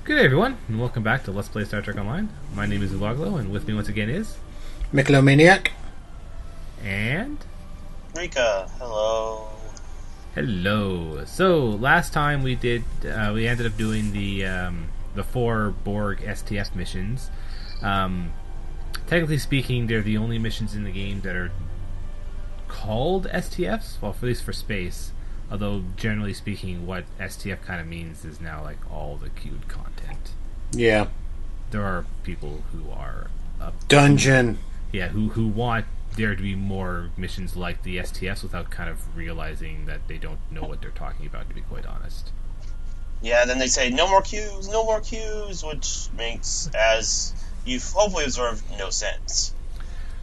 Good day, everyone, and welcome back to Let's Play Star Trek Online. My name is Ulaglo, and with me once again is... Miklomaniac. And... Rika, hello. Hello. So, last time we ended up doing the 4 Borg STF missions. Technically speaking, they're the only missions in the game that are called STFs, well, at least for space. Although, generally speaking, what STF kind of means is now, like, all the queued content. Yeah. There are people who are... Dungeon. Who want there to be more missions like the STFs without kind of realizing that they don't know what they're talking about, to be quite honest. Yeah, then they say, no more queues, which makes, as you've hopefully observed, no sense.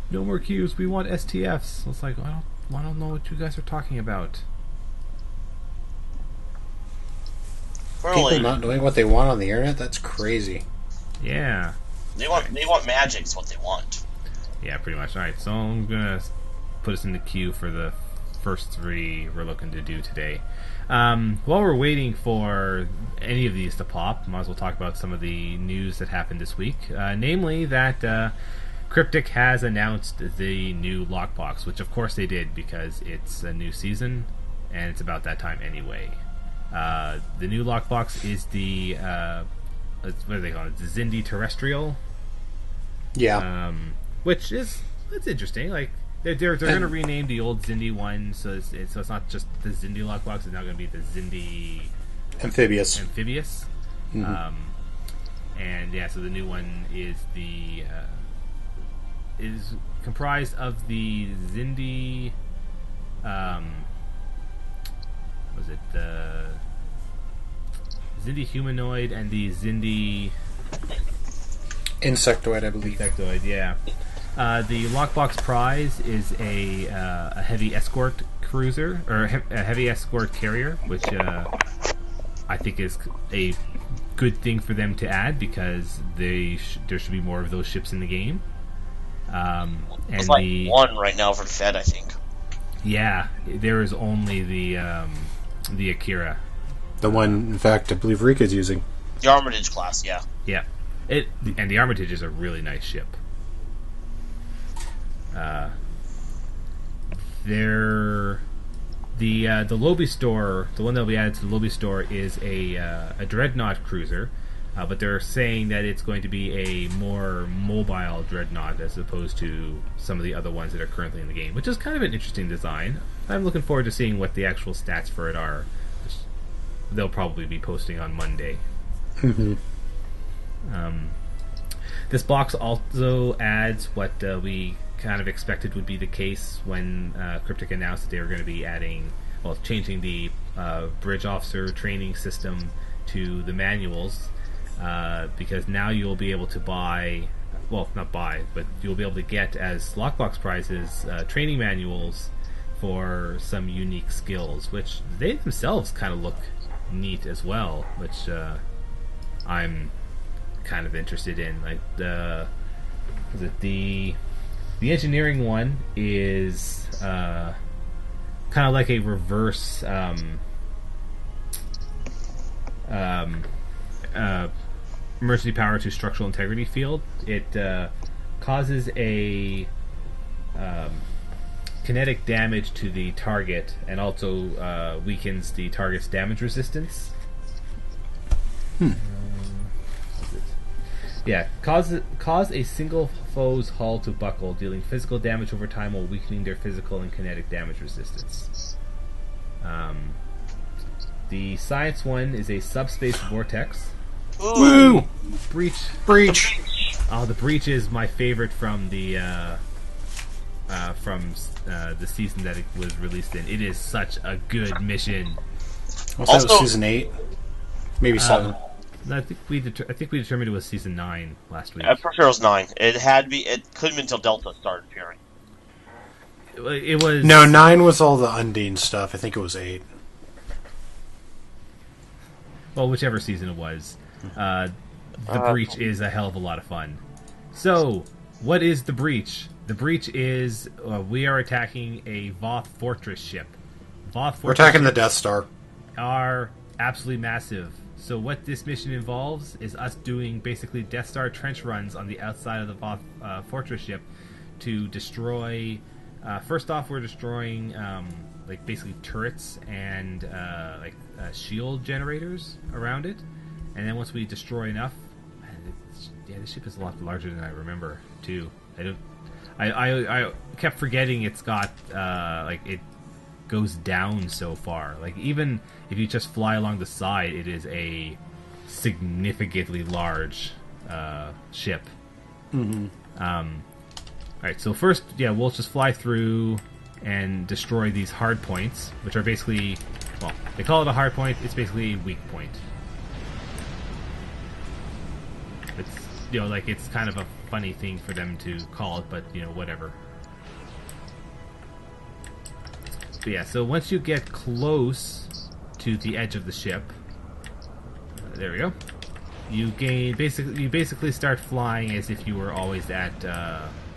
No more queues, we want STFs. It's like, I don't know what you guys are talking about. People not knowing what they want on the internet? That's crazy. Yeah. They want magic's what they want. Yeah, pretty much. Alright, so I'm gonna put us in the queue for the first 3 we're looking to do today. While we're waiting for any of these to pop, might as well talk about some of the news that happened this week. Namely that Cryptic has announced the new lockbox, which of course they did because it's a new season and it's about that time anyway. The new lockbox is the what do they call it? The Xindi Terrestrial. Yeah. Which is interesting. Like they're going to rename the old Xindi one, so it's not just the Xindi lockbox. It's now going to be the Xindi Amphibious. Mm-hmm. And yeah, so the new one is is comprised of the Xindi. Was it the Xindi humanoid and the Xindi Insectoid, I believe. Insectoid, yeah. The lockbox prize is a heavy escort cruiser or a heavy escort carrier, which I think is a good thing for them to add because there should be more of those ships in the game. And it's like one right now for the Fed, I think. Yeah, there is only the Akira. The one, in fact, I believe Rika's using. The Armitage class, yeah. Yeah. And the Armitage is a really nice ship. The Lobby store, the one that will be added to the Lobby store, is a Dreadnought cruiser, but they're saying that it's going to be a more mobile Dreadnought as opposed to some of the other ones that are currently in the game, which is kind of an interesting design. I'm looking forward to seeing what the actual stats for it are. They'll probably be posting on Monday. Mm-hmm. This box also adds what we kind of expected would be the case when Cryptic announced that they were going to be changing the bridge officer training system to the manuals, because now you'll be able to you'll be able to get as lockbox prizes training manuals for some unique skills, which they themselves kind of look neat as well, which I'm kind of interested in. Like the engineering one is kind of like a reverse emergency power to structural integrity field. It causes a kinetic damage to the target and also weakens the target's damage resistance. Yeah, cause a single foe's hull to buckle, dealing physical damage over time while weakening their physical and kinetic damage resistance. The science one is a subspace vortex. Woo! Breach! Oh, the breach is my favorite from the season that it was released in. It is such a good mission. What's that, was season 8? Maybe 7. I think we determined it was season 9 last week. I'm pretty sure it was 9. It had to be. It couldn't be until Delta started appearing. It was 9 was all the Undine stuff. I think it was 8. Well, whichever season it was. The breach is a hell of a lot of fun. So, what is the breach? The breach is we are attacking a Voth fortress ship. We're attacking the Death Star. Are absolutely massive. So what this mission involves is us doing basically Death Star trench runs on the outside of the Voth fortress ship to destroy. First off, we're destroying like basically turrets and shield generators around it, and then once we destroy enough, this ship is a lot larger than I remember too. I kept forgetting it's got it goes down so far. Like even if you just fly along the side, it is a significantly large ship. Mm-hmm. Alright, so first, we'll just fly through and destroy these hard points, which are basically, well, they call it a hard point, it's basically a weak point. It's, it's kind of a funny thing for them to call it, but, whatever. So yeah, so once you get close to the edge of the ship, there we go, you basically start flying as if you were always at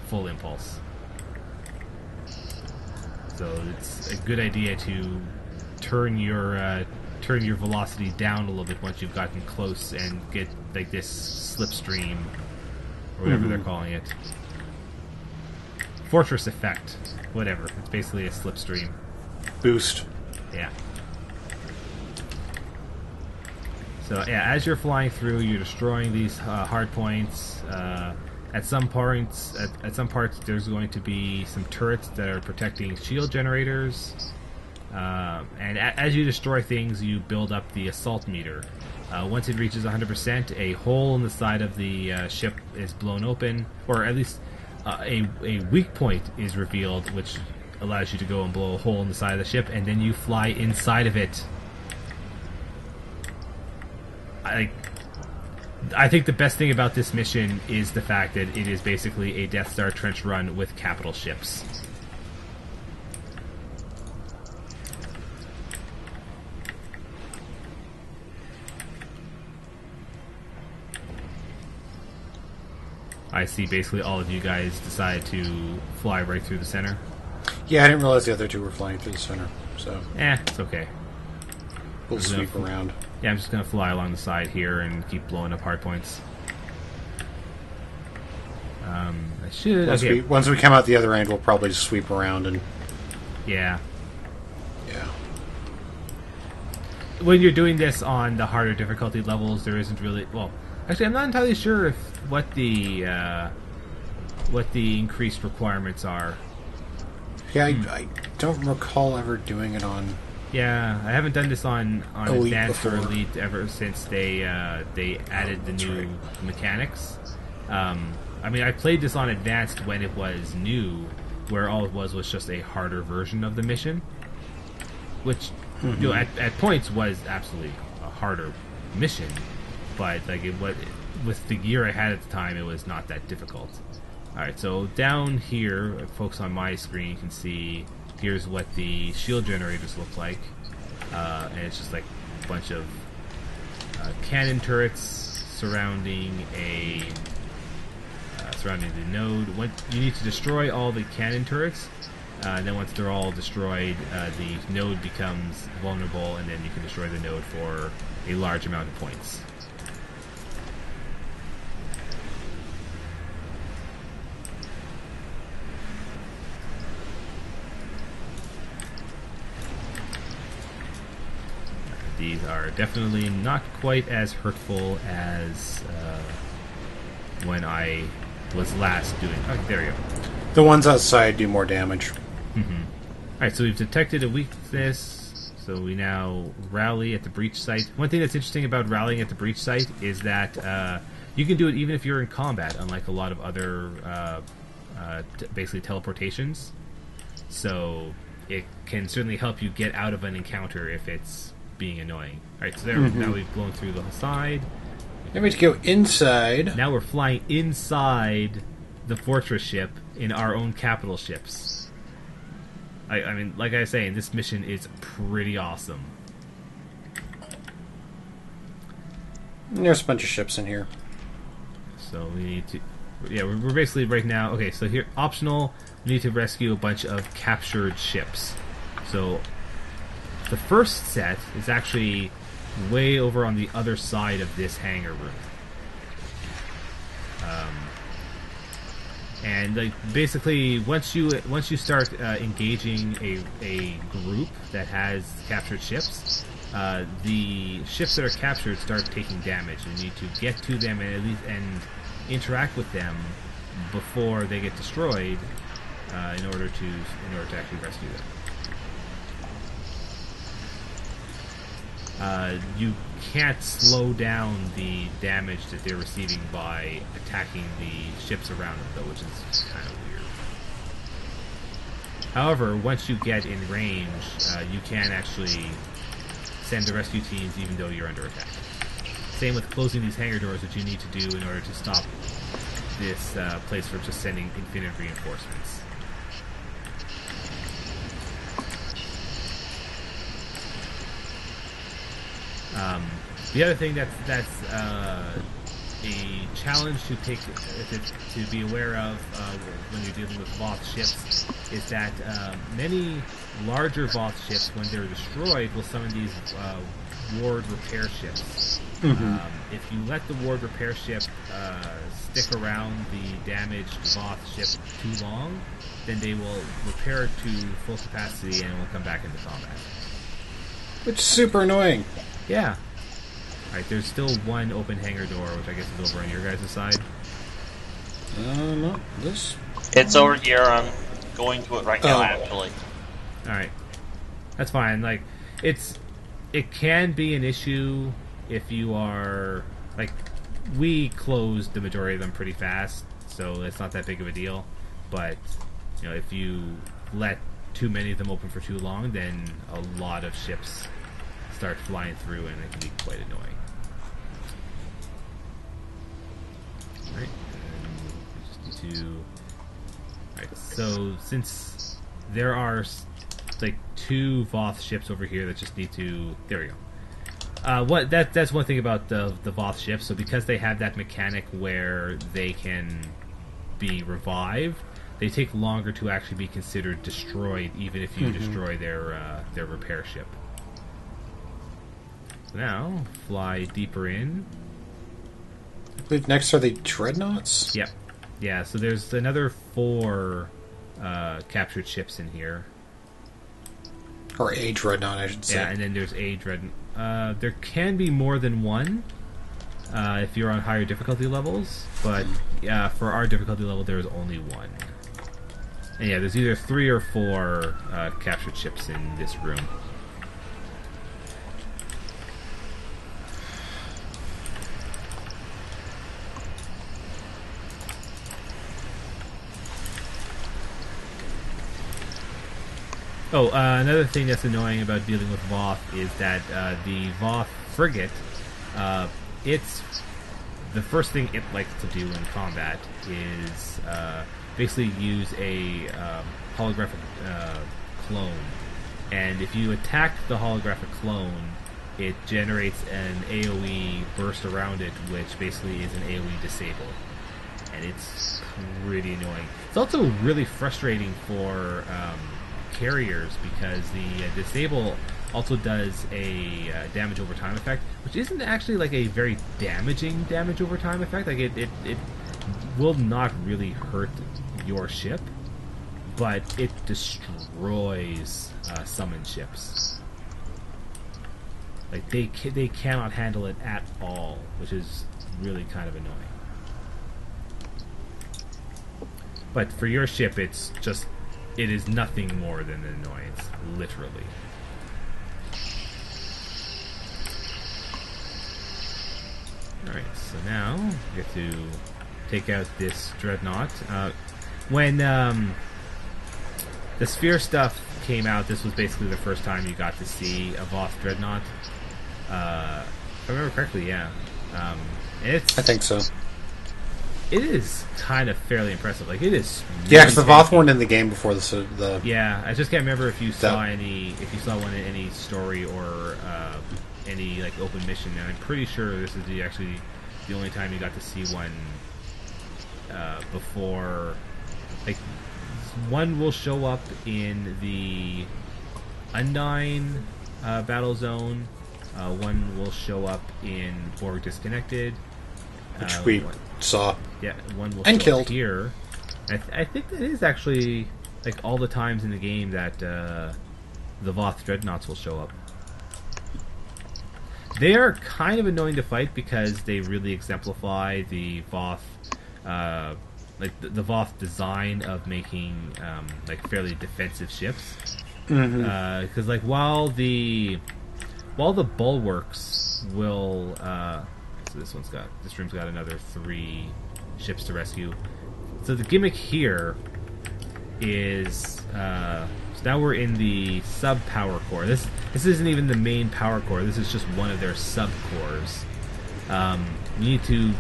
full impulse. So it's a good idea to turn your velocity down a little bit once you've gotten close and get like this slipstream or whatever they're calling it. Fortress effect, whatever. It's basically a slipstream. Boost. Yeah. So as you're flying through, you're destroying these hard points. At some parts, there's going to be some turrets that are protecting shield generators. And as you destroy things, you build up the assault meter. Once it reaches 100%, a hole in the side of the ship is blown open, or at least a weak point is revealed, which allows you to go and blow a hole in the side of the ship, and then you fly inside of it. I think the best thing about this mission is the fact that it is basically a Death Star trench run with capital ships. I see basically all of you guys decide to fly right through the center. Yeah, I didn't realize the other two were flying through the center, so... it's okay. We'll sweep around. Yeah, I'm just going to fly along the side here and keep blowing up hard points. I should... Once we come out the other end, we'll probably just sweep around and... Yeah. Yeah. When you're doing this on the harder difficulty levels, there isn't really... Well, actually, I'm not entirely sure what the increased requirements are. Yeah, I don't recall ever doing it on... Yeah, I haven't done this on Elite Advanced before. or Elite ever since they added the new mechanics. I mean, I played this on Advanced when it was new, where all it was just a harder version of the mission, which at points was absolutely a harder mission, but with the gear I had at the time, it was not that difficult. All right, so down here, folks on my screen, you can see. Here's what the shield generators look like, and it's just like a bunch of cannon turrets surrounding the node. You need to destroy all the cannon turrets, and then once they're all destroyed, the node becomes vulnerable, and then you can destroy the node for a large amount of points. These are definitely not quite as hurtful as when I was last doing... Oh, there you go. The ones outside do more damage. Alright, so we've detected a weakness, so we now rally at the breach site. One thing that's interesting about rallying at the breach site is that you can do it even if you're in combat, unlike a lot of other basically teleportations. So it can certainly help you get out of an encounter if it's being annoying. Alright, so there, now we've blown through the side. Now we have to go inside. Now we're flying inside the fortress ship in our own capital ships. I mean, like I was saying, this mission is pretty awesome. And there's a bunch of ships in here. So we need to... Yeah, we're basically right now... Okay, so here, optional, we need to rescue a bunch of captured ships. So the first set is actually way over on the other side of this hangar room. And like basically, once you start engaging a group that has captured ships, the ships that are captured start taking damage. You need to get to them and at least interact with them before they get destroyed, in order to actually rescue them. You can't slow down the damage that they're receiving by attacking the ships around them, though, which is kind of weird. However, once you get in range, you can actually send the rescue teams even though you're under attack. Same with closing these hangar doors, which you need to do in order to stop this place from just sending infinite reinforcements. The other thing that's a challenge to be aware of when you're dealing with Voth ships is that many larger Voth ships, when they're destroyed, will summon these ward repair ships. Mm-hmm. If you let the ward repair ship stick around the damaged Voth ship too long, then they will repair it to full capacity and will come back into combat. Which is super annoying. Yeah. Alright, there's still one open hangar door, which I guess is over on your guys' side. No, this. It's over here. I'm going to it right now, actually. Alright. That's fine. Like, it can be an issue if you are, like, we closed the majority of them pretty fast, so it's not that big of a deal. But, you know, if you let too many of them open for too long, then a lot of ships start flying through and it can be quite annoying. Alright, we just need to... Alright, so since there are like 2 Voth ships over here that just need to... There we go. That's one thing about the Voth ships. So because they have that mechanic where they can be revived, they take longer to actually be considered destroyed, even if you destroy their repair ship. So now, fly deeper in. I believe next are the dreadnoughts? Yep. Yeah, so there's another 4 captured ships in here. Or a dreadnought, I should say. Yeah, and then there's a dreadnought. There can be more than one if you're on higher difficulty levels, but for our difficulty level, there is only 1. And yeah, there's either 3 or 4 captured ships in this room. Oh, another thing that's annoying about dealing with Voth is that the Voth frigate, it's the first thing it likes to do in combat is basically use a holographic clone. And if you attack the holographic clone, it generates an AoE burst around it, which basically is an AoE disable. And it's pretty annoying. It's also really frustrating for carriers because the disable also does a damage over time effect, which isn't actually like a very damaging damage over time effect. Like it will not really hurt your ship, but it destroys summon ships. Like they cannot handle it at all, which is really kind of annoying. But for your ship, it's just, it is nothing more than an annoyance, literally. Alright, so now we get to take out this dreadnought. When the sphere stuff came out, this was basically the first time you got to see a Voth dreadnought. If I remember correctly, yeah. I think so. It is kind of fairly impressive. Like, it is. Yeah, because the Voth weren't in the game before the. Yeah, I just can't remember if you saw one in any story or any like open mission. And I'm pretty sure this is actually the only time you got to see one before. Like, one will show up in the Undyne battle zone, One will show up in Borg Disconnected, which we saw. Yeah, one will and show killed up here. I think that is actually like all the times in the game that the Voth Dreadnoughts will show up. They are kind of annoying to fight because they really exemplify the Voth, like the Voth design of making like fairly defensive ships. Because like while the bulwarks will, so this room's got another 3 ships to rescue. So the gimmick here is so now we're in the sub power core. This isn't even the main power core. This is just one of their sub cores. You need to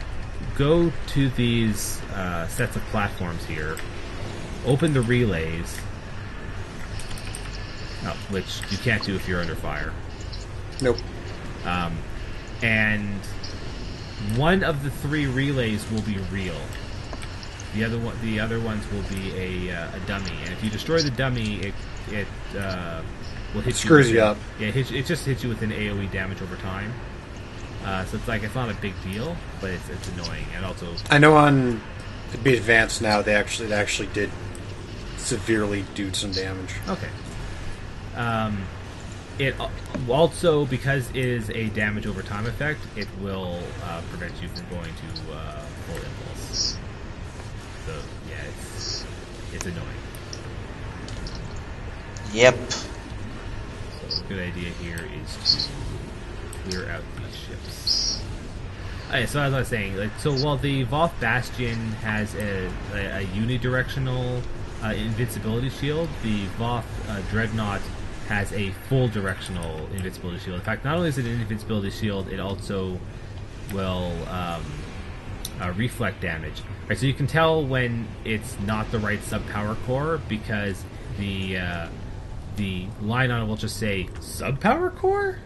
go to these sets of platforms here, open the relays, which you can't do if you're under fire. Nope. And one of the 3 relays will be real. The other ones will be a dummy, and if you destroy the dummy, it will hit screws you up. Yeah, it just hits you with an AOE damage over time. So it's not a big deal, but it's annoying, and also I know on it'd be advanced now. They actually did severely do some damage. Okay. It also, because it is a damage over time effect, it will prevent you from going to full impulse. So yeah, it's annoying. Yep. So a good idea here is to clear out these ships. Okay, so as I was saying, while the Voth Bastion has a unidirectional invincibility shield, the Voth Dreadnought has a full directional invincibility shield. In fact, not only is it an invincibility shield, it also will reflect damage. Right, so you can tell when it's not the right sub-power core because the line on it will just say sub-power core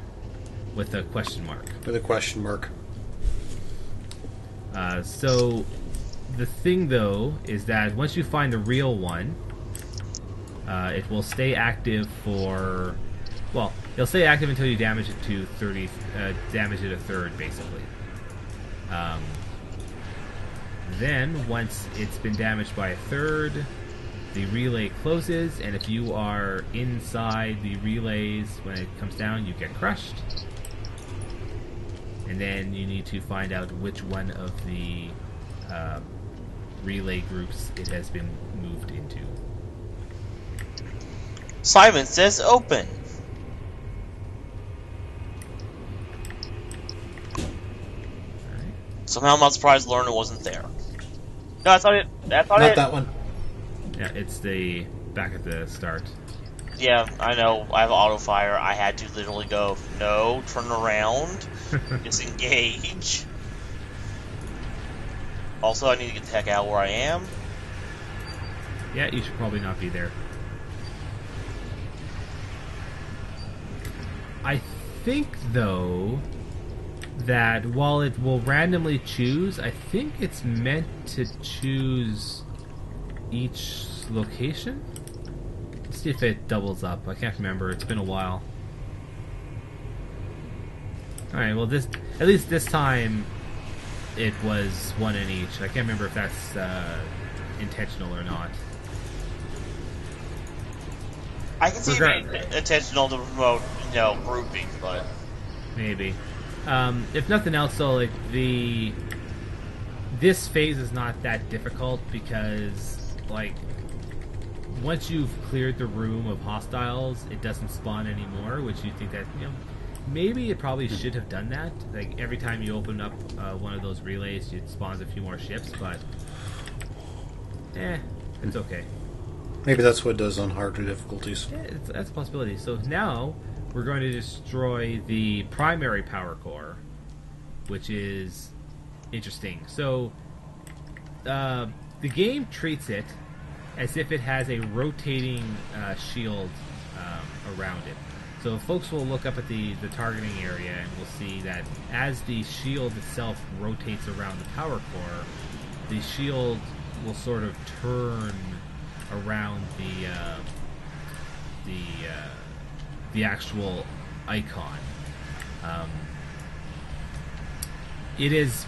with a question mark. With a question mark. So the thing, though, is that once you find the real one, it will stay active for... Well, it'll stay active until you damage it to 30... damage it a third, basically. Then, once it's been damaged by a third, the relay closes, and if you are inside the relays when it comes down, you get crushed. And then you need to find out which one of the relay groups it has been moved into. Simon says open. Somehow I'm not surprised Lerner wasn't there. No, that's not it. That's not it. Not that one. Yeah, it's the back at the start. Yeah, I know. I have auto fire. I had to literally go, no, turn around, disengage. Also, I need to get the heck out where I am. Yeah, you should probably not be there. I think, though, that while it will randomly choose, I think it's meant to choose each location. Let's see if it doubles up. I can't remember. It's been a while. Alright, well, at least this time it was one in each. I can't remember if that's intentional or not. I can see it being intentional to promote, grouping, but... Maybe. If nothing else, though, like, this phase is not that difficult because, like, once you've cleared the room of hostiles, it doesn't spawn anymore, which you think that, maybe it probably should have done that. Like, every time you open up one of those relays, it spawns a few more ships, but... it's okay. Maybe that's what it does on harder difficulties. Yeah, that's a possibility. So now, we're going to destroy the primary power core, which is interesting. So, the game treats it as if it has a rotating shield around it. So folks will look up at the targeting area and will see that as the shield itself rotates around the power core, the shield will sort of turn around the actual icon. It is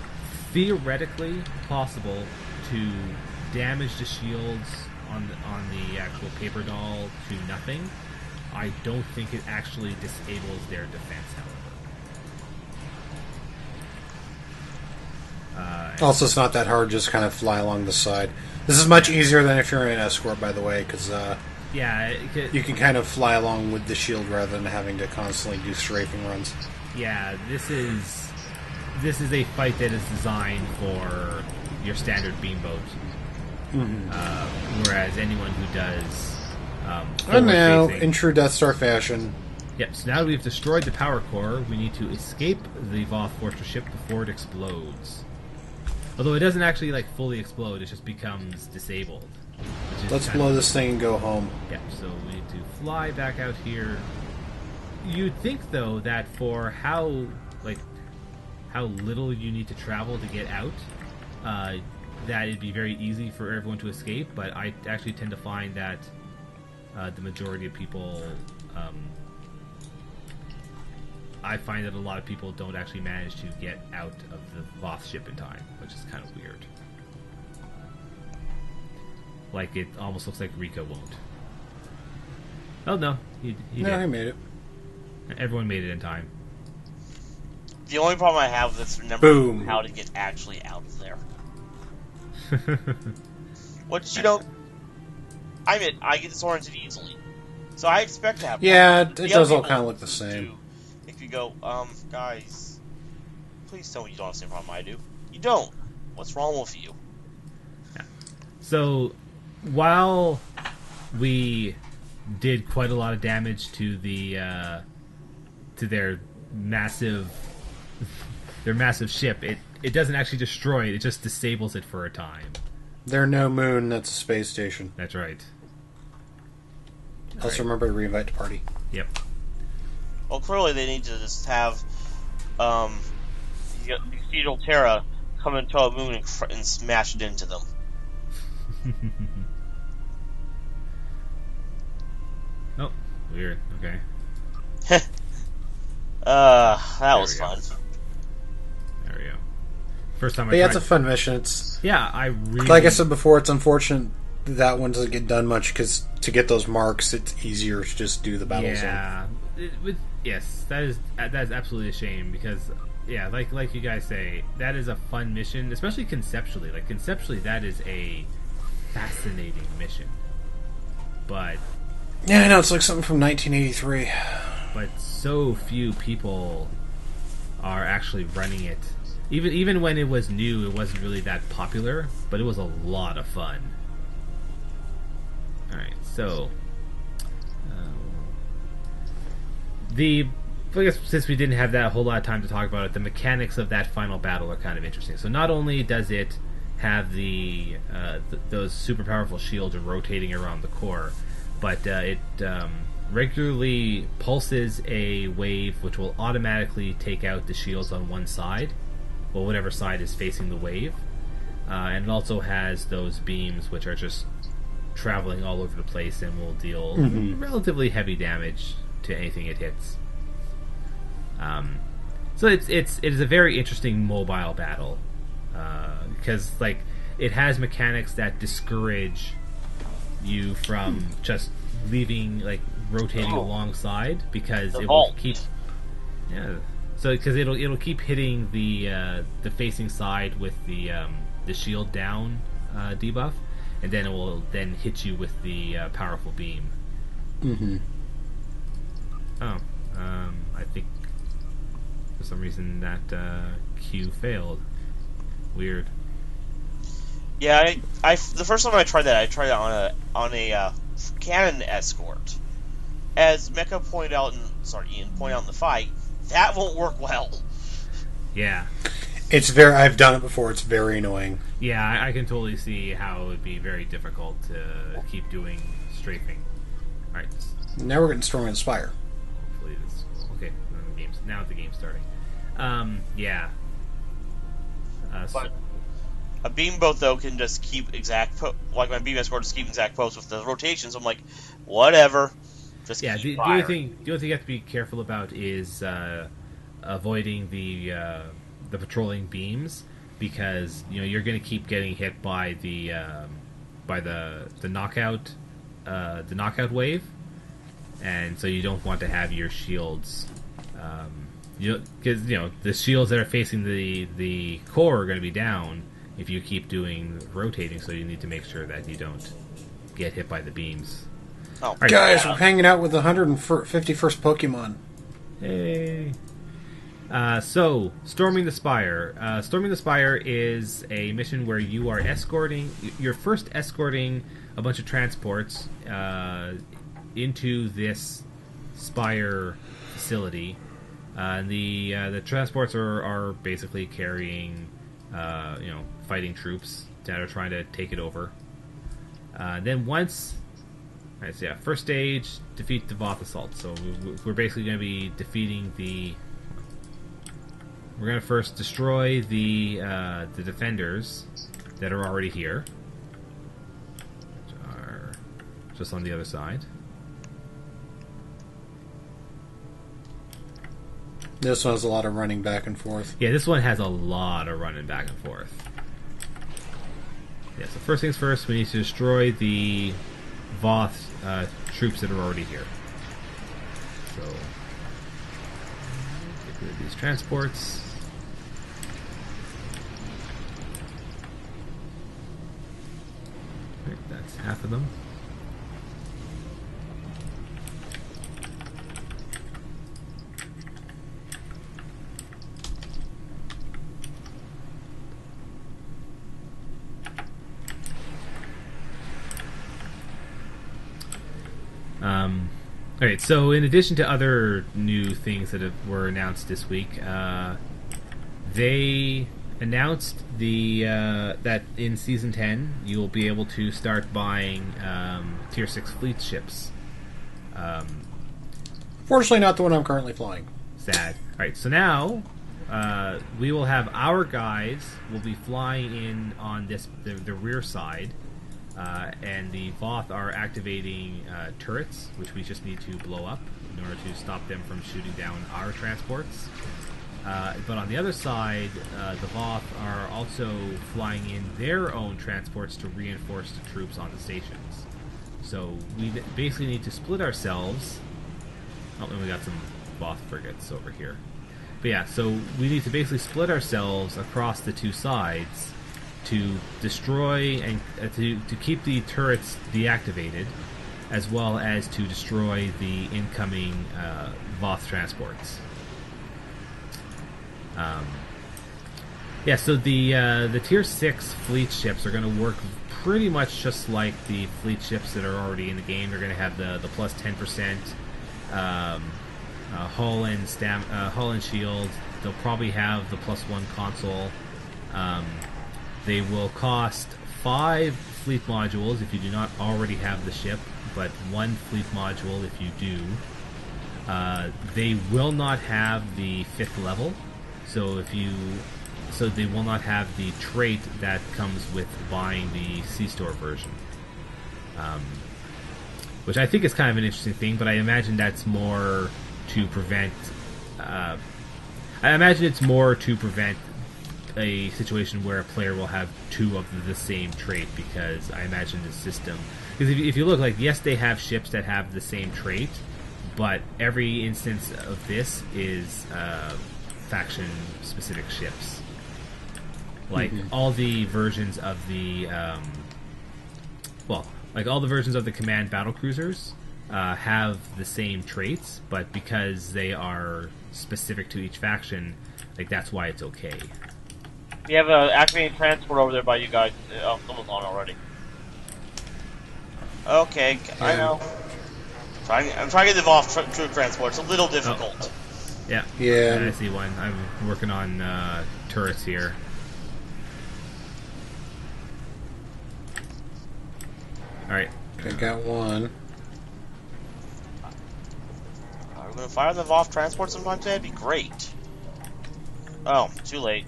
theoretically possible to damage the shields on the actual paper doll to nothing. I don't think it actually disables their defense, however. Also, it's not that hard. Just kind of fly along the side. This is much easier than if you're in an escort, by the way, because you can kind of fly along with the shield rather than having to constantly do strafing runs. Yeah, this is a fight that is designed for your standard beamboat. Whereas anyone who does and now, facing, in true Death Star fashion. Yep, so now that we've destroyed the power core, we need to escape the Voth Fortress ship before it explodes. Although it doesn't actually fully explode, it just becomes disabled. Let's blow this thing and go home. Yep, so we need to fly back out here. You'd think, though, that for how little you need to travel to get out, that it'd be very easy for everyone to escape, but I actually tend to find that the majority of people... I find that a lot of people don't actually manage to get out of the Voth ship in time, which is kind of weird. It almost looks like Rika won't. Oh no, he he made it. Everyone made it in time. The only problem I have is remembering how to get actually out of there. Which, I get disoriented easily. So I expect to have... Yeah, it does all kind of look the same. If you go, guys, please tell me you don't have the same problem I do. You don't. What's wrong with you? Yeah. So, while we did quite a lot of damage to their massive ship, it doesn't actually destroy it, it just disables it for a time. They're no moon, that's a space station. That's right. Also remember to reinvite the party. Yep. Well, clearly they need to just have the Cathedral Terra come into a moon and smash it into them. Oh, weird. Okay. That was fun. There we go. First time I tried. Yeah, it's a fun mission. It's I really... Like I said before, it's unfortunate that one doesn't get done much, because to get those marks, it's easier to just do the battle zone. Yes, that's absolutely a shame, because, like you guys say, that is a fun mission, especially conceptually. Conceptually, that is a fascinating mission. But... Yeah, I know, it's like something from 1983. But so few people are actually running it. Even when it was new, it wasn't really that popular, but it was a lot of fun. Alright, so... I guess since we didn't have that a whole lot of time to talk about it, the mechanics of that final battle are kind of interesting. So not only does it have those super powerful shields rotating around the core, but it regularly pulses a wave which will automatically take out the shields on one side, well, whatever side is facing the wave. And it also has those beams which are just traveling all over the place and will deal relatively heavy damage to anything it hits. So it is a very interesting mobile battle, because it has mechanics that discourage you from just leaving, rotating alongside, because it will keep because it'll keep hitting the facing side with the shield down debuff, and then it will then hit you with the powerful beam. I think for some reason that Q failed. Weird. Yeah, I the first time I tried it on a cannon escort. As Mecha pointed out, Ian pointed out in the fight, that won't work well. Yeah. I've done it before, it's very annoying. Yeah, I can totally see how it would be very difficult to keep doing strafing. Alright. Now we're getting Storming the Spire. Hopefully this... Okay, now the game's starting. Yeah. But a beamboat, though, can just keep exact... like my beam escort just keep exact pose with the rotations. I'm like, whatever. Just the only thing you have to be careful about is avoiding the patrolling beams, because you're going to keep getting hit by the knockout wave, and so you don't want to have your shields, because the shields that are facing the core are going to be down if you keep doing rotating. So you need to make sure that you don't get hit by the beams. Oh, right. Guys, we're hanging out with the 151st Pokemon. Hey. So, Storming the Spire. Storming the Spire is a mission where you are you're first escorting a bunch of transports into this Spire facility. The transports are basically carrying, fighting troops that are trying to take it over. Then once... Alright, so first stage, defeat the Voth assault. So we're basically going to be defeating the... We're going to first destroy the defenders that are already here, which are just on the other side. This one has a lot of running back and forth. Yeah, this one has a lot of running back and forth. Yeah, so first things first, we need to destroy the Voth troops that are already here. So, get rid of these transports. Right, that's half of them. Alright, so in addition to other new things that were announced this week, they announced that in Season 10 you will be able to start buying Tier 6 fleet ships. Fortunately not the one I'm currently flying. Sad. Alright, so now we will have our guys will be flying in on the rear side. And the Voth are activating turrets, which we just need to blow up in order to stop them from shooting down our transports. But on the other side, the Voth are also flying in their own transports to reinforce the troops on the stations. So we basically need to split ourselves. Oh, and we got some Voth frigates over here. But yeah, so we need to basically split ourselves across the two sides to destroy and to keep the turrets deactivated, as well as to destroy the incoming Voth transports. So the Tier 6 fleet ships are going to work pretty much just like the fleet ships that are already in the game. They're going to have the plus 10% hull and shield. They'll probably have the plus 1 console. They will cost 5 fleet modules if you do not already have the ship, but 1 fleet module if you do. They will not have the 5th level, so they will not have the trait that comes with buying the C-Store version. Which I think is kind of an interesting thing, but I imagine that's more to prevent... a situation where a player will have 2 of the same trait, because I imagine the system... Because if you look, yes, they have ships that have the same trait, but every instance of this is faction-specific ships. All the versions of the... all the versions of the Command battlecruisers have the same traits, but because they are specific to each faction, that's why it's okay. We have an activating transport over there by you guys. Someone's on already. Okay, I know. I'm trying to get the Voth troop transport. It's a little difficult. Yeah. I see one. I'm working on turrets here. Alright. Okay, got one. Are we going to fire the Voth transport sometime today? That'd be great. Oh, too late.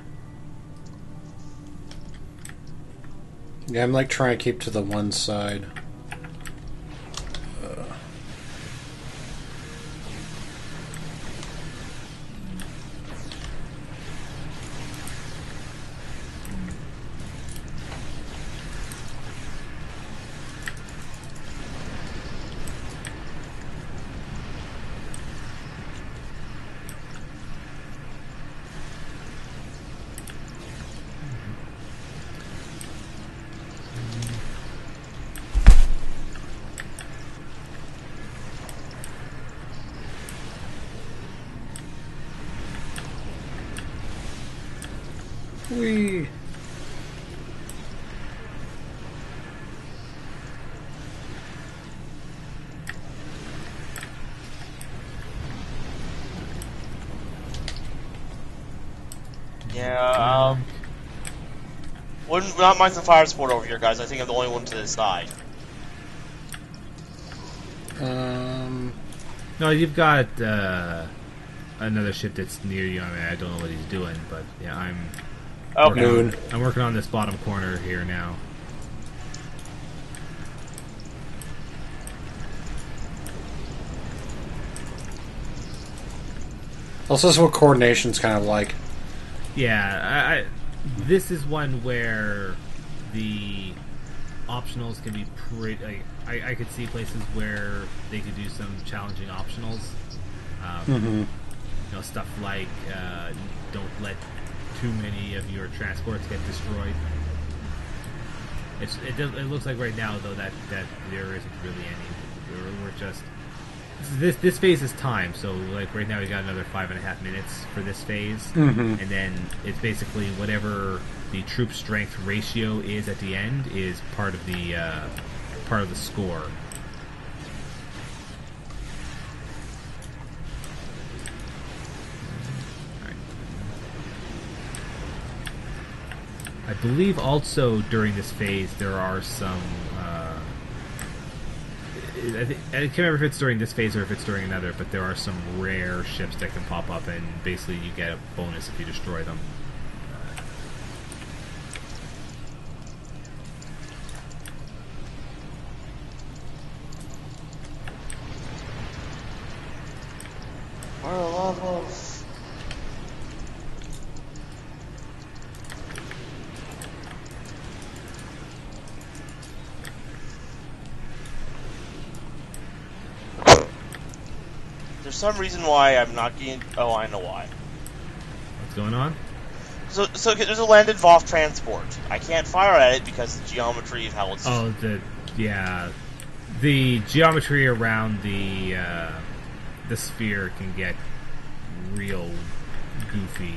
Yeah, I'm trying to keep to the one side. Whee! Yeah, wouldn't not mind some fire support over here, guys. I think I'm the only one to this side. No, you've got another ship that's near you. I mean, I don't know what he's doing, but yeah, I'm working on this bottom corner here now. Also, this is what coordination's kind of like. Yeah, this is one where the optionals can be pretty. Like, I could see places where they could do some challenging optionals. You know, stuff like don't let too many of your transports get destroyed. It looks like right now though that there isn't really any. We're just this phase is timed, so like right now we got another 5.5 minutes for this phase, and then it's basically whatever the troop strength ratio is at the end is part of the score. I believe also during this phase there are some. I can't remember if it's during this phase or if it's during another, but there are some rare ships that can pop up, and basically you get a bonus if you destroy them. There's some reason why I'm not getting. Oh, I know why. What's going on? So there's a landed Voth transport. I can't fire at it because of the geometry of how it's. Oh, the geometry around the sphere can get real goofy.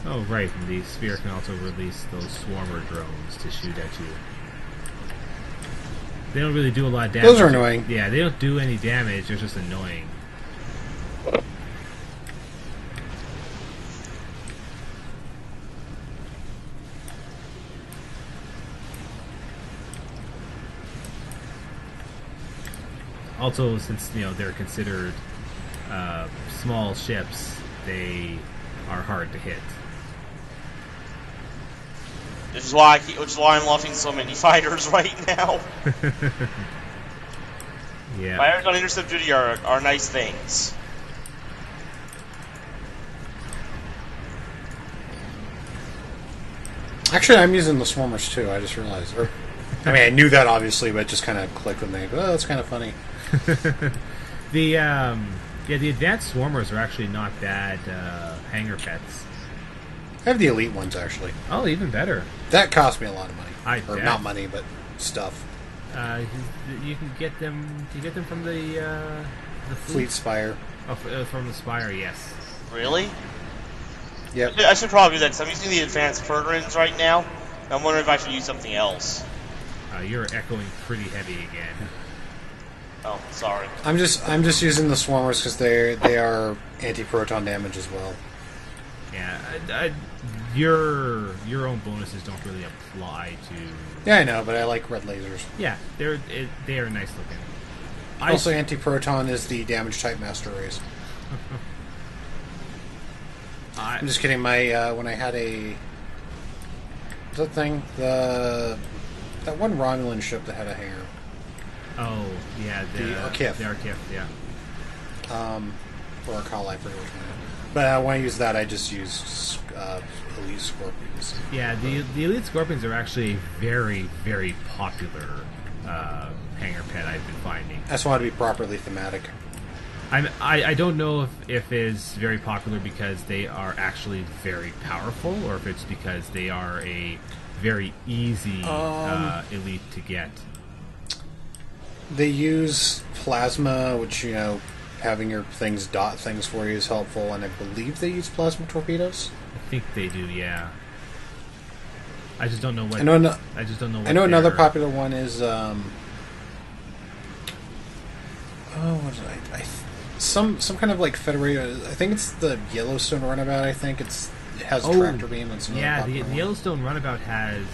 Oh, right, and the sphere can also release those swarmer drones to shoot at you. They don't really do a lot of damage. Those are annoying. Yeah, they don't do any damage, they're just annoying. Also, since, you know, they're considered small ships, they are hard to hit. Which is why I'm loving so many fighters right now. Yeah. Fighters on intercept duty are nice things. Actually, I'm using the swarmers too. I just realized. I mean, I knew that obviously, but it just kind of clicked with me. Oh, that's kind of funny. The advanced swarmers are actually not bad hangar pets. I have the elite ones actually. Oh, even better. That cost me a lot of money. Not money, but stuff. You can get them. You get them from the Fleet Spire. Oh, from the Spire, yes. Really? Yep. I should probably do that because I'm using the advanced programs right now. I'm wondering if I should use something else. You're echoing pretty heavy again. Oh, sorry. I'm just using the swarmers because they are anti-proton damage as well. Yeah, your own bonuses don't really apply to. Yeah, I know, but I like red lasers. Yeah, they are nice looking. Also, anti-proton is the damage type master race. I'm just kidding. My when I had what's that thing? That one Romulan ship that had a hangar. Oh yeah, the Arkiff. The Arkiff, yeah. Or Arcali, I forget which one. But when I use that, I just use Elite Scorpions. Yeah, the Elite Scorpions are actually a very, very popular hangar pet I've been finding. I just want to be properly thematic. I don't know if it's very popular because they are actually very powerful, or if it's because they are a very easy elite to get. They use plasma, which, you know, having your things dot things for you is helpful, and I believe they use plasma torpedoes. I think they do, yeah. I just don't know what. I just don't know. I know another popular one is what is it? Some kind of like Federated. I think it's the Yellowstone Runabout. I think it has tractor beam and some. Yeah, the Yellowstone Runabout has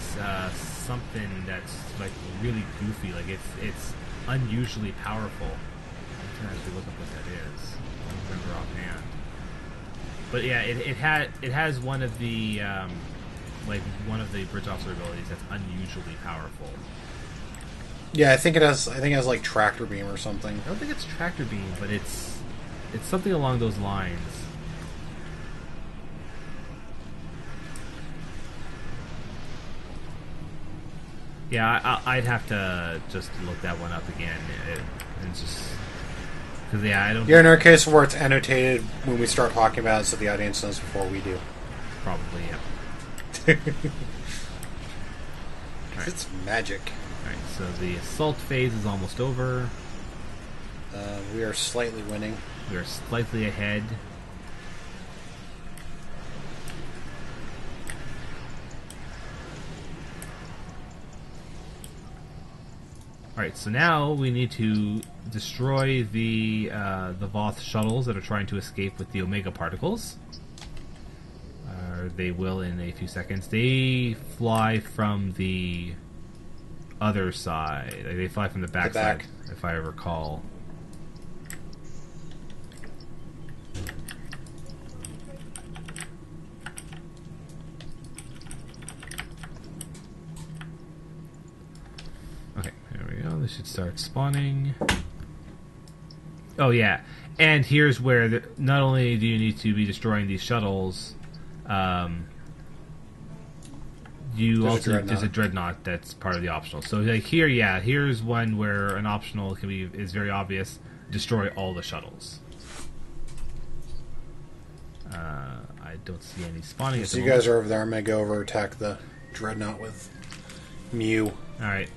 something that's like really goofy. Like it's unusually powerful. I'm trying to look up what that is. I don't remember offhand. But yeah, it has one of the one of the bridge officer abilities that's unusually powerful. Yeah, I think it has like tractor beam or something. I don't think it's tractor beam, but it's something along those lines. Yeah, I'd have to just look that one up again. It's just because I don't. Yeah, in our case, where it's annotated when we start talking about it, so the audience knows before we do. Probably, yeah. Right. It's magic. Alright, so the assault phase is almost over. We are slightly winning. We are slightly ahead. Alright, so now we need to destroy the Voth shuttles that are trying to escape with the Omega particles. They will in a few seconds. They fly from the other side. Like, they fly from the back side, if I recall. Okay, there we go. They should start spawning. Oh, yeah. And here's where not only do you need to be destroying these shuttles, there's a dreadnought that's part of the optional. So like here's one where an optional is very obvious. Destroy all the shuttles. I don't see any spawning. So you guys are over there. I'm gonna go over attack the dreadnought with Mew. Alright.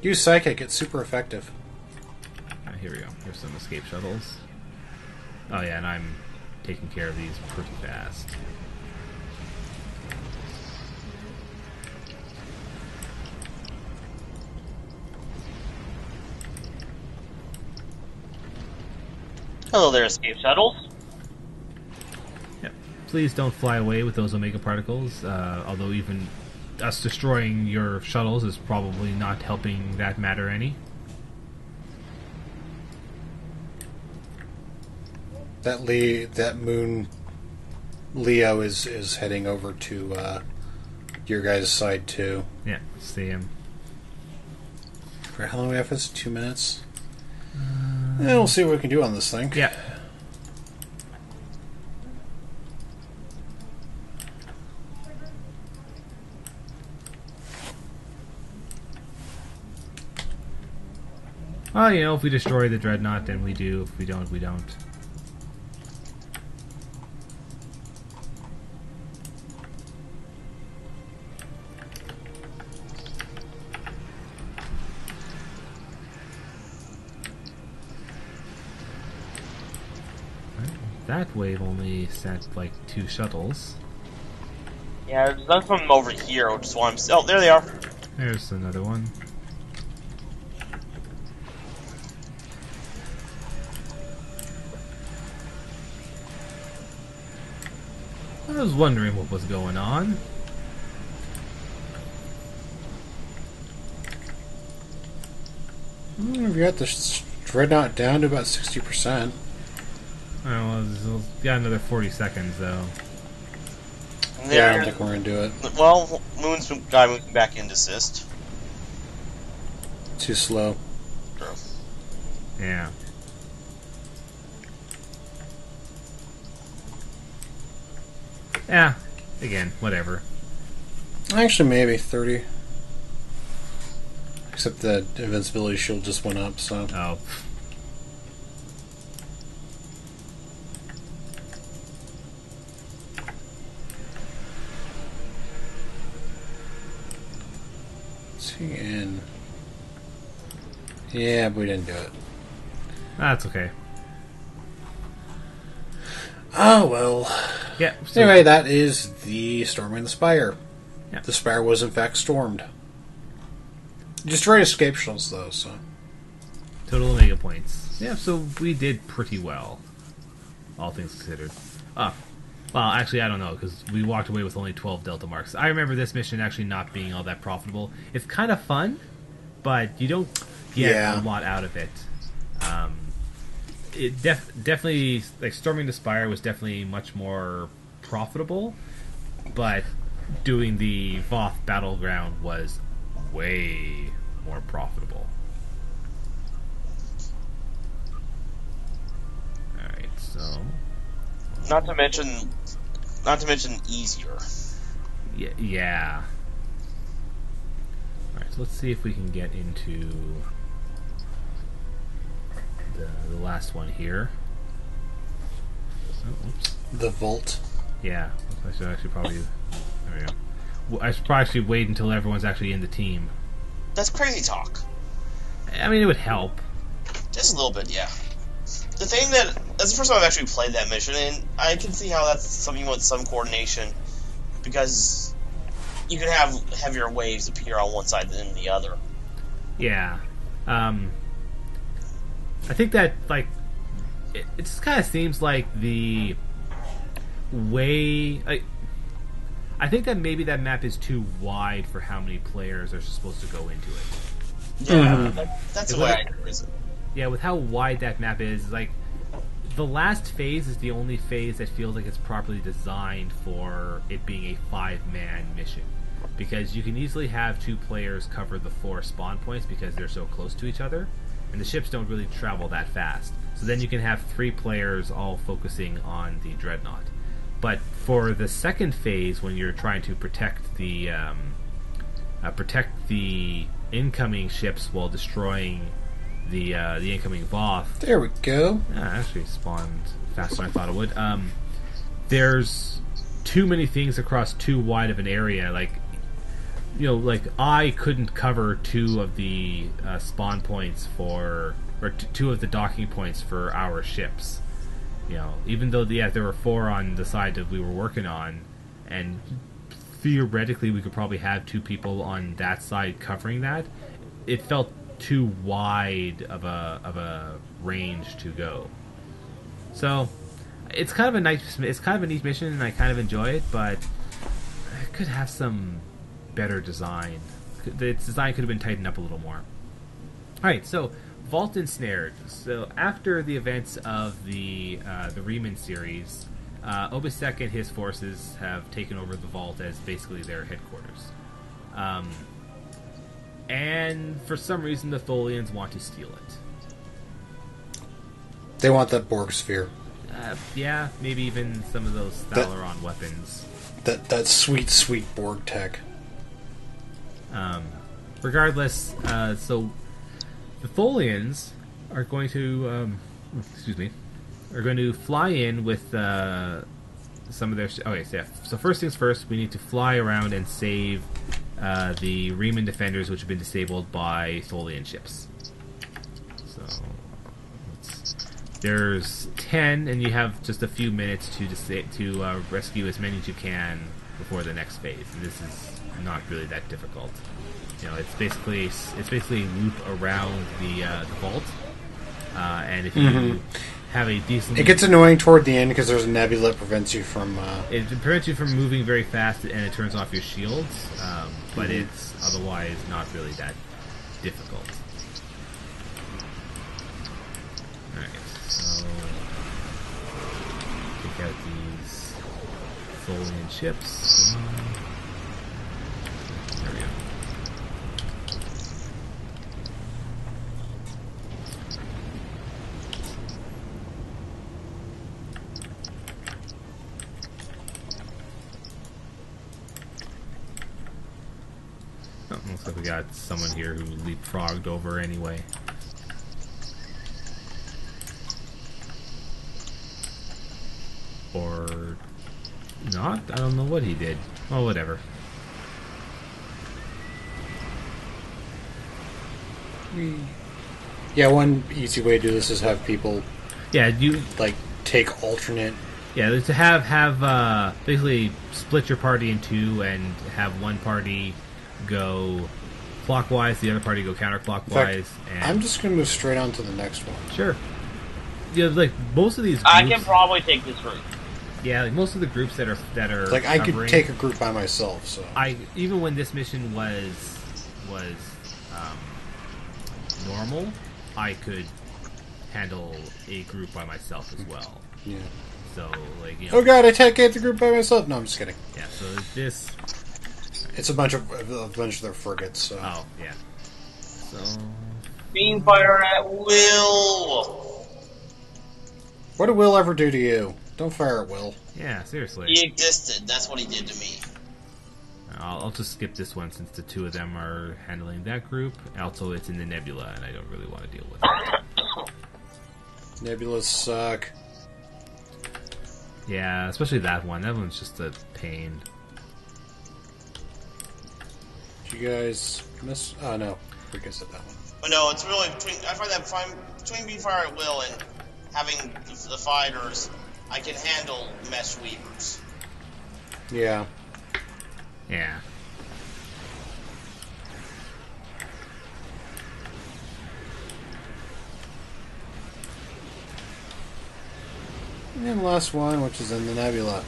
Use Psychic, it's super effective. Here we go. Here's some escape shuttles. Oh yeah, and I'm taking care of these pretty fast. Hello there, escape shuttles. Yep. Please don't fly away with those Omega particles, although even us destroying your shuttles is probably not helping that matter any. That moon Leo is heading over to your guys' side too. Yeah, see him. For how long we have this? 2 minutes? We'll see what we can do on this thing. Yeah. Well, you know, if we destroy the dreadnought, then we do. If we don't, we don't. That wave only sent like 2 shuttles. Yeah, there's none from over here, which is why I'm... Oh, there they are. There's another one. I was wondering what was going on. We've got the dreadnought down to about 60%. Oh, well, we've got another 40 seconds, though. Yeah, I don't think we're going to do it. Well, Moon's guy moving back in to assist. Too slow. True. Yeah. Yeah, again, whatever. Actually, maybe 30. Except the invincibility shield just went up, so... Oh. And yeah, but we didn't do it. That's okay. Oh, well. Yeah. So anyway, that is the Storming the Spire. Yeah. The Spire was, in fact, stormed. Destroyed escape shells, though, so... Total Omega points. Yeah, so we did pretty well. All things considered. Well, actually, I don't know, because we walked away with only 12 Delta marks. I remember this mission actually not being all that profitable. It's kind of fun, but you don't get a lot out of it. It definitely, like, Storming the Spire was definitely much more profitable, but doing the Voth Battleground was way more profitable. Alright, so... Not to mention easier. Yeah. Alright, so let's see if we can get into the last one here. Oh, oops. The Vault. Yeah, I should actually probably... There we go. I should probably actually wait until everyone's actually in the team. That's crazy talk. I mean, it would help. Just a little bit, yeah. The thing that's the first time I've actually played that mission, and I can see how that's something you want some coordination, because you can have heavier waves appear on one side than the other. Yeah. I think that, like, it just kind of seems like the way... I think that maybe that map is too wide for how many players are supposed to go into it. Yeah, that's the way I agree with it. Yeah, with how wide that map is, like, the last phase is the only phase that feels like it's properly designed for it being a 5-man mission. Because you can easily have 2 players cover the 4 spawn points because they're so close to each other, and the ships don't really travel that fast. So then you can have 3 players all focusing on the Dreadnought. But for the second phase, when you're trying to protect the incoming ships while destroying the incoming Voth. There we go. Actually spawned faster than I thought it would. There's too many things across too wide of an area. Like, you know, like I couldn't cover 2 of the spawn points or 2 of the docking points for our ships. You know, even though there were 4 on the side that we were working on, and theoretically we could probably have 2 people on that side covering that, it felt too wide of a range to go. So it's kind of a neat mission, and I kind of enjoy it, but it could have some better design. Its design could have been tightened up a little more. Alright, so Vault Ensnared. So after the events of the Riemann series, Obisek and his forces have taken over the Vault as basically their headquarters. And for some reason the Tholians want to steal it. They want that Borg sphere. Yeah, maybe even some of those Thalaron weapons. That sweet, sweet Borg tech. Regardless, so the Tholians are going to, are going to fly in with some of their... So first things first, we need to fly around and save the Riemann defenders, which have been disabled by Tholian ships. So there's 10, and you have just a few minutes to rescue as many as you can before the next phase. And this is not really that difficult. You know, it's basically a loop around the vault, and if you have a decent... It gets annoying toward the end because there's a nebula that prevents you from... It prevents you from moving very fast, and it turns off your shields, but it's otherwise not really that difficult. Alright, so... take out these Tholian ships. There we go. Looks like we got someone here who leapfrogged over anyway. Or not? I don't know what he did. Oh, whatever. Yeah, one easy way to do this is have people... Yeah, you... like, take alternate... Yeah, to have basically split your party in two and have one party go clockwise, the other party go counterclockwise. And I'm just going to move straight on to the next one. Sure. Yeah, like most of these groups, I can probably take this route. Yeah, like most of the groups that are like I could take a group by myself. So even when this mission was normal, I could handle a group by myself as well. Yeah. So like oh god, I can't get the group by myself. No, I'm just kidding. Yeah. So this. It's a bunch of their frigates. So. Oh yeah. So. Beam fire at will. What did Will ever do to you? Don't fire at Will. Yeah, seriously. He existed. That's what he did to me. I'll just skip this one since the two of them are handling that group. Also, it's in the nebula, and I don't really want to deal with it. Nebulas suck. Yeah, especially that one. That one's just a pain. Did you guys miss? Oh no, I guess at that one. But no, it's really I find that between being fire at will and having the fighters, I can handle mesh weavers. Yeah. Yeah. And the last one, which is in the nebula.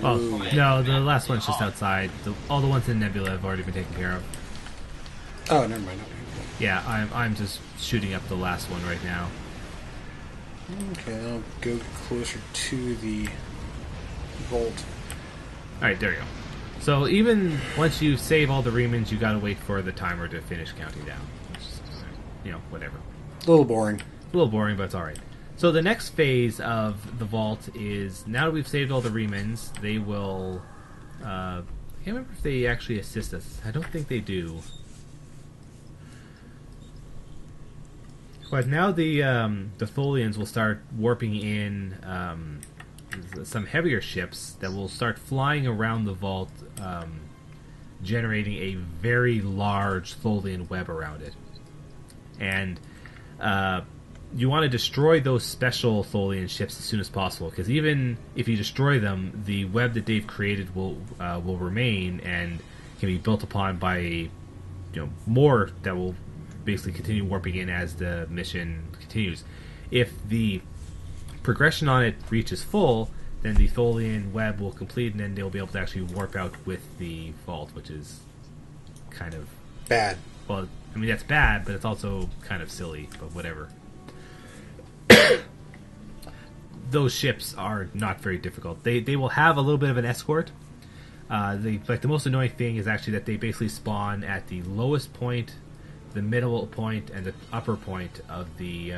No, the last one's just outside. All the ones in nebula have already been taken care of. Oh, never mind. Yeah, I'm just shooting up the last one right now. Okay, I'll go closer to the vault. Alright, there you go. So even once you save all the remans, you gotta wait for the timer to finish counting down. Which is, whatever. A little boring. A little boring, but it's alright. So the next phase of the vault is, now that we've saved all the remans, they will... I can't remember if they actually assist us. I don't think they do. But now the Tholians will start warping in some heavier ships that will start flying around the vault, generating a very large Tholian web around it. And you want to destroy those special Tholian ships as soon as possible, because even if you destroy them, the web that they've created will remain and can be built upon by more that will basically continue warping in as the mission continues. If the progression on it reaches full, then the Tholian web will complete, and then they'll be able to actually warp out with the vault, which is kind of bad. Well, I mean, that's bad, but it's also kind of silly, but whatever. Those ships are not very difficult. They will have a little bit of an escort. The most annoying thing is actually that they basically spawn at the lowest point, the middle point, and the upper point of the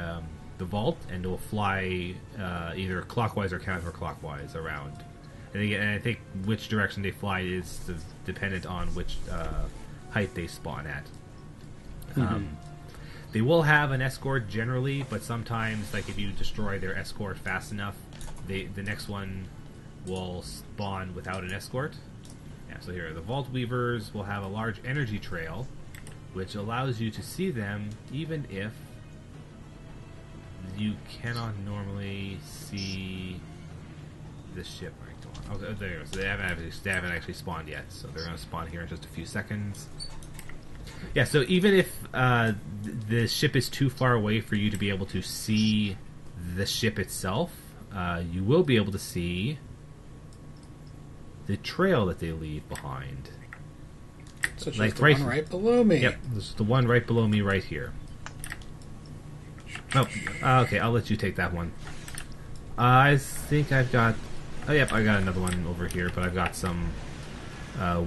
vault, and will fly either clockwise or counterclockwise around. And I think which direction they fly is dependent on which height they spawn at. They will have an escort generally, but sometimes, like if you destroy their escort fast enough, the next one will spawn without an escort. Yeah, so here, the Vault Weavers will have a large energy trail, which allows you to see them even if you cannot normally see the ship. Right, okay, there you go. So they haven't actually spawned yet, so they're going to spawn here in just a few seconds. Yeah, so even if the ship is too far away for you to be able to see the ship itself, you will be able to see the trail that they leave behind. Such as the one right below me. Yep, this is the one right below me right here. Oh, okay, I'll let you take that one. I think I've got... Oh, yep, I got another one over here, but I've got some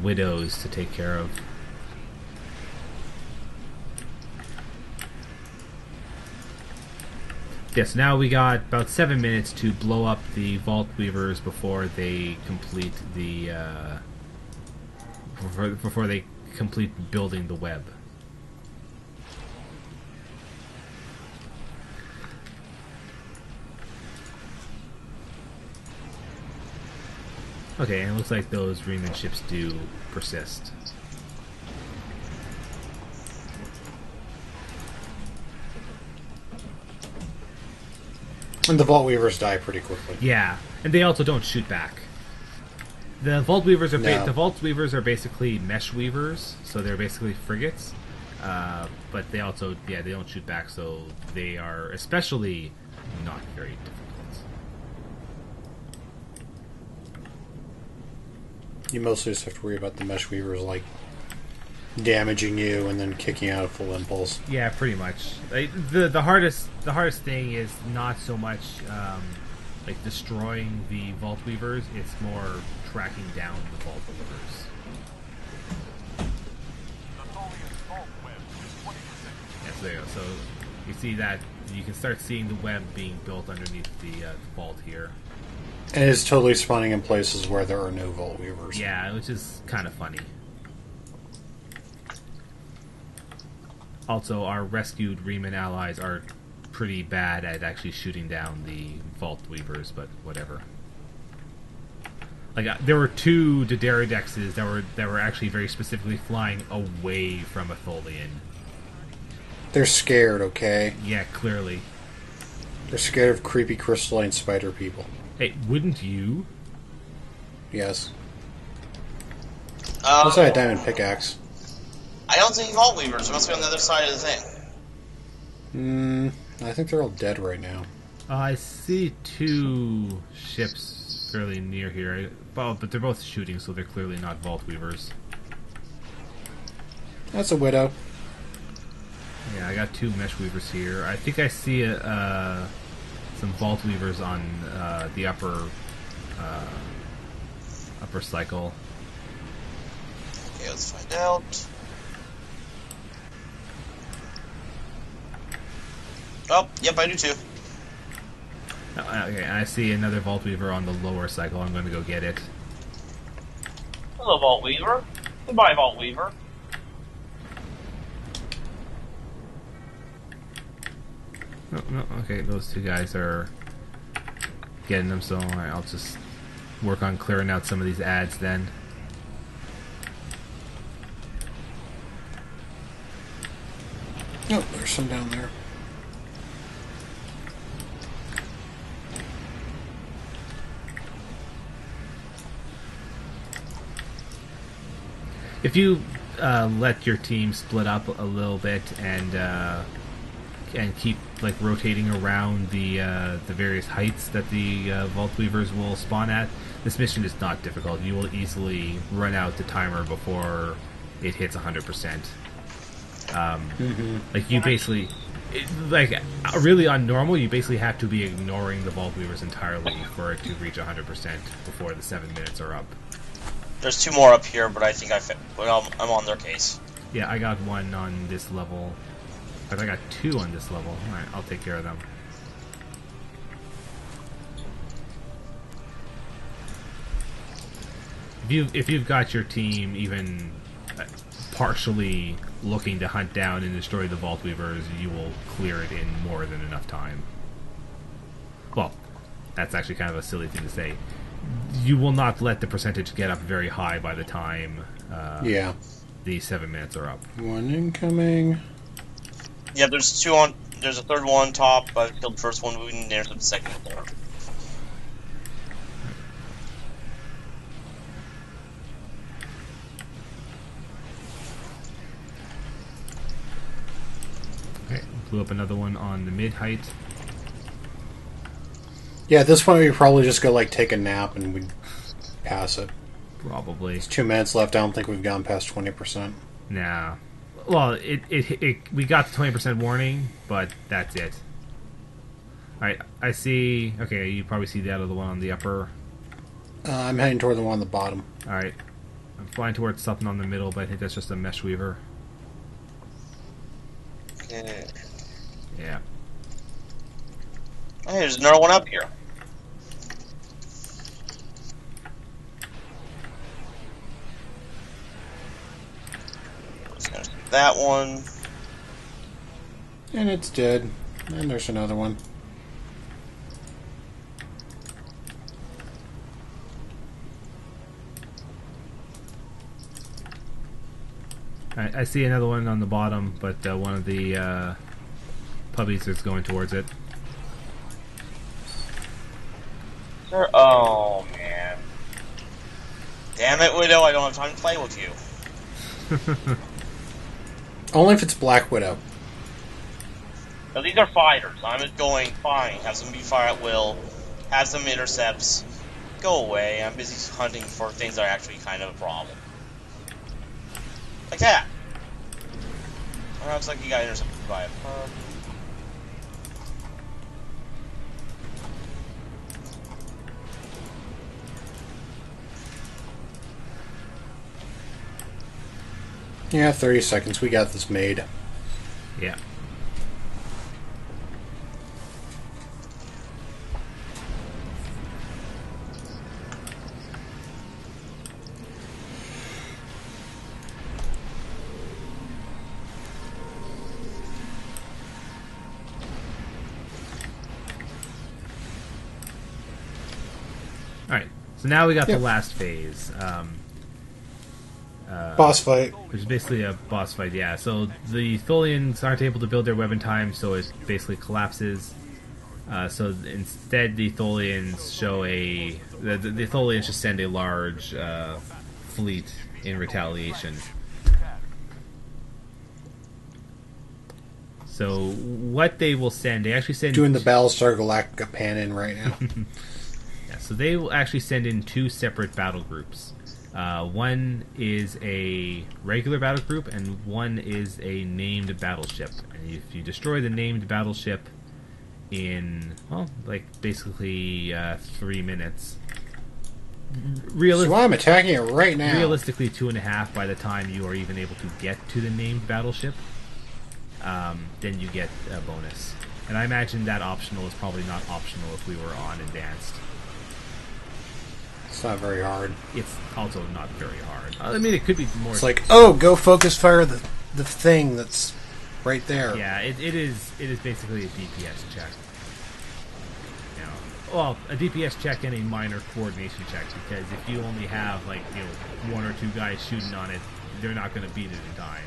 widows to take care of. Yes, now we got about 7 minutes to blow up the Vault Weavers before they complete the before they complete building the web. Okay, and it looks like those Reman ships do persist. And the Vault Weavers die pretty quickly. Yeah, and they also don't shoot back. The Vault Weavers are basically mesh weavers, so they're basically frigates. But they also, they don't shoot back, so they are especially not very difficult. You mostly just have to worry about the mesh weavers, like, damaging you and then kicking out a full impulse. Yeah, pretty much. Like, the hardest thing is not so much like destroying the Vault Weavers. It's more tracking down the Vault Weavers. Yeah, so there you go. So you see that you can start seeing the web being built underneath the vault here. And it's totally spawning in places where there are no Vault Weavers. Yeah, which is kind of funny. Also, our rescued Riemann allies are pretty bad at actually shooting down the Vault Weavers, but whatever. Like, there were 2 Daenerydexes that were actually very specifically flying away from Atholian. They're scared, okay? Yeah, clearly. They're scared of creepy crystalline spider people. Hey, wouldn't you? Yes. Also, a diamond pickaxe. I don't see Vault Weavers. They must be on the other side of the thing. I think they're all dead right now. I see 2 ships fairly near here. Well, but they're both shooting, so they're clearly not Vault Weavers. That's a widow. Yeah, I got 2 Mesh Weavers here. I think I see some Vault Weavers on the upper cycle. Okay, let's find out. Oh, yep, I do too. Okay, I see another Vault Weaver on the lower cycle. I'm going to go get it. Hello, Vault Weaver. Goodbye, Vault Weaver. No, okay, those 2 guys are getting them, so alright, I'll just work on clearing out some of these ads then. Oh, there's some down there. If you let your team split up a little bit and keep like rotating around the various heights that the Vault Weavers will spawn at, this mission is not difficult. You will easily run out the timer before it hits 100%. Like you basically, really on normal, you basically have to be ignoring the Vault Weavers entirely for it to reach 100% before the 7 minutes are up. There's 2 more up here, but I think I'm on their case. Yeah, I got 1 on this level. I got 2 on this level. Alright, I'll take care of them. If you've got your team even partially looking to hunt down and destroy the Vault Weavers, you will clear it in more than enough time. Well, that's actually kind of a silly thing to say. You will not let the percentage get up very high by the time the 7 minutes are up. 1 incoming. Yeah, there's 2 on. There's a 3rd one top. I killed the first one. There's the 2nd one. Okay, blew up another one on the mid height. Yeah, at this point we probably just go take a nap and we'd pass it. Probably. There's 2 minutes left. I don't think we've gone past 20%. Nah. Well, we got the 20% warning, but that's it. Alright, I see... Okay, you probably see that other one on the upper. I'm heading toward the one on the bottom. Alright. I'm flying towards something on the middle, but I think that's just a Mesh Weaver. Okay. Yeah. Hey, there's another one up here. That one. And it's dead. And there's another one. I see another one on the bottom, but one of the puppies is going towards it. Oh, man. Damn it, Widow, I don't have time to play with you. Only if it's Black Widow. Now, these are fighters. I'm just Going fine. Have some be fire at will. Have some intercepts. Go away. I'm busy hunting for things that are actually kind of a problem. Like that. Oh, looks like you got intercepted by a perp. Yeah, 30 seconds. We got this made. Yeah. Alright, so now we got the last phase. Boss fight. Which is basically a boss fight, yeah. So the Tholians aren't able to build their weapon time, so it basically collapses. So instead, the Tholians show the Tholians just send a large fleet in retaliation. So what they will send, they actually send... Doing the Battlestar Galactica pan in right now. Yeah, so they will actually send in 2 separate battle groups. One is a regular battle group, and one is a named battleship. And if you destroy the named battleship in, well, like basically 3 minutes. So I'm attacking it right now. Realistically, 2.5 by the time you are even able to get to the named battleship. Then you get a bonus. And I imagine that optional is probably not optional if we were on advanced. It's not very hard. It's also not very hard. I mean, it could be more... It's like, oh, go focus fire the thing that's right there. Yeah, it is basically a DPS check. You know, well, a DPS check and a minor coordination check, because if you only have, like, you know, 1 or 2 guys shooting on it, they're not going to beat it in time.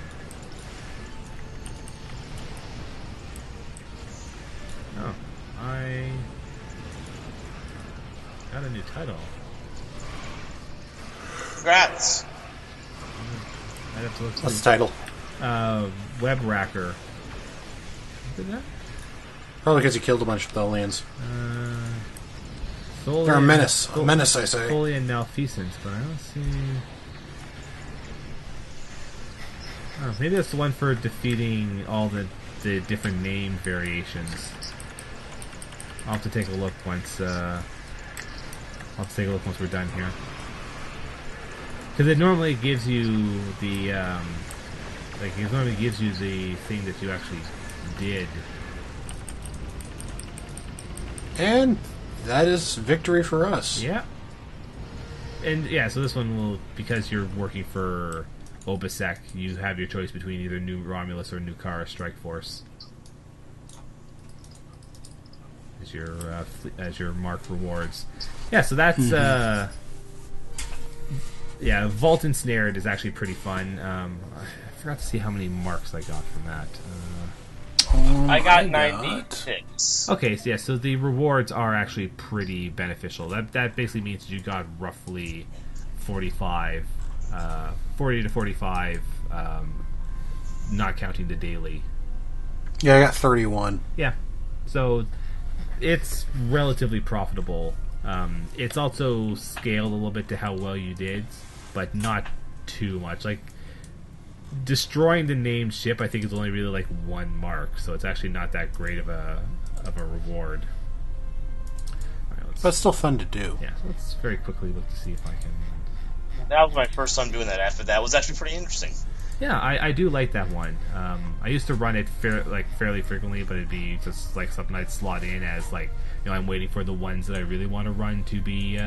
Oh, I got a new title. Congrats. I'd have to look What's the title? Web Racker. Look at that. Probably because you killed a bunch of Tholians. Tholian, They're a menace. A menace, I say. Tholian malfeasance, but I don't see... Oh, maybe that's the one for defeating all the different name variations. I'll have to take a look once, we're done here. Because it normally gives you the, it normally gives you the thing that you actually did. And that is victory for us. Yeah. And yeah, so this one will, because you're working for Obasek, you have your choice between either New Romulus or Nukara Strike Force as your marked rewards. Yeah, so that's yeah, Voth Ensnared is actually pretty fun. I forgot to see how many marks I got from that. I got 96. Okay, so yeah, so the rewards are actually pretty beneficial. That basically means you got roughly 40 to 45, not counting the daily. Yeah, I got 31. Yeah, so it's relatively profitable. It's also scaled a little bit to how well you did, but not too much. Like, destroying the named ship, I think, is only really like 1 mark, so it's actually not that great of a reward. Right, but still fun to do. Yeah, so let's very quickly look to see if I can... That was my first time doing that. After that, it was actually pretty interesting. Yeah, I do like that one. I used to run it fairly frequently, but it'd be just like something I'd slot in as, like, you know, I'm waiting for the ones that I really want to run to be, you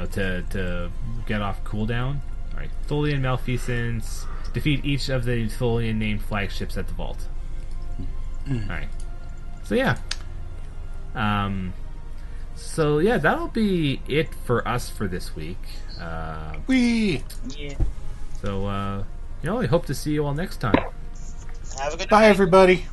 know, to get off cooldown. All right, Tholian Malfeasance. Defeat each of the Tholian named flagships at the vault. All right. So yeah. So yeah, that'll be it for us for this week. Whee! Yeah. So you know, I hope to see you all next time. Have a good Bye, night. everybody.